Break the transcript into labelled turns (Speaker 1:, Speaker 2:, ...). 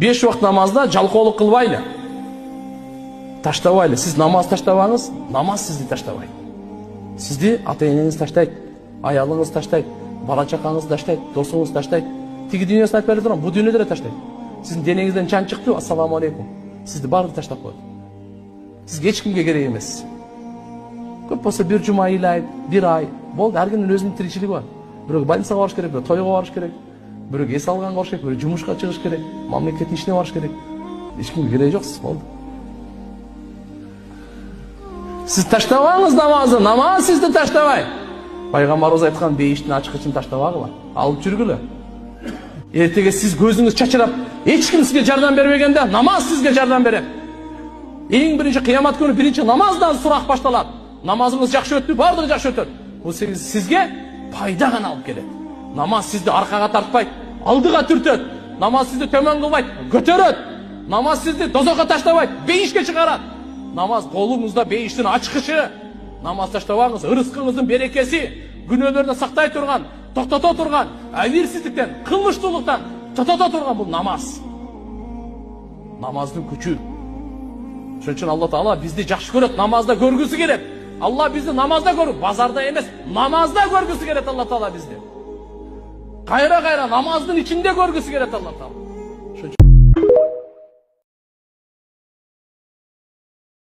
Speaker 1: 5 вакыт намазда жалкоолук кылбайлы. Таштабайлы. Сиз намаз таштабаңыз, намаз сизди таштабайт. Сизди ата-энеңиз таштайт, аялыңыз таштайт, бала-чакаңыз таштайт, досуңуз таштайт. Тиги дүйнөсүн айтпай эле турам, бу дүйнөдө эле таштайт. Сиздин денеңизден жан чыкты, ассаламу алейкум. Сизди баары таштап коет. Сизге эч кимге керек эмес. Көп болсо бир жума ыйлайт, бир ай. Болду, ар кимдин өзүнүн тиричилиги бар. Бирөө больницага барыш керек, бирөө тойго барыш керек, бирөө эс алганга барыш керек, бирөө жумушка чыгыш керек, мамлекеттин ишине барыш керек. Эч кимге кереги жок, болду. Сиз таштабаңыз намазды, намаз сизди таштабай. Пайгамбарыбыз айткан бейиштин ачкычын таштабагыла, алып жүргүлө. Эртеге сиз көзүңүз чачырап, эч ким сизге жардам бербегенде, намаз сизге жардам берет. Эң биринчи кыямат күнү биринчи намаздан сурак башталат. Намазыңыз жакшы өттү, баардыгы жакшы өтөт. Бул сизге пайда гана алып келет. Намаз сизди аркага тартпайт, алдыга түртөт. Намаз сизди төмөн кылбайт, көтөрөт. Намаз сизди дозокко таштабайт, бейишке чыгарат. Намаз колуңузда бейиштин ачкычы. Намаз таштабаңыз, ырыскыңыздын берекеси, күнөөлөрдөн сактай турган, токтото турган, абийирсиздиктен, кылмыштуулуктан токтото турган бул намаз. Намаздын күчү. Ошон үчүн Алла Таала бизди жакшы көрөт, намазда көргүсү келет. Алла бизди намазда көрүп, базарда эмес, намазда көргүсү келет Алла Таала бизди. Кайра намаздын ичинде көргүсү келет Алла Таала.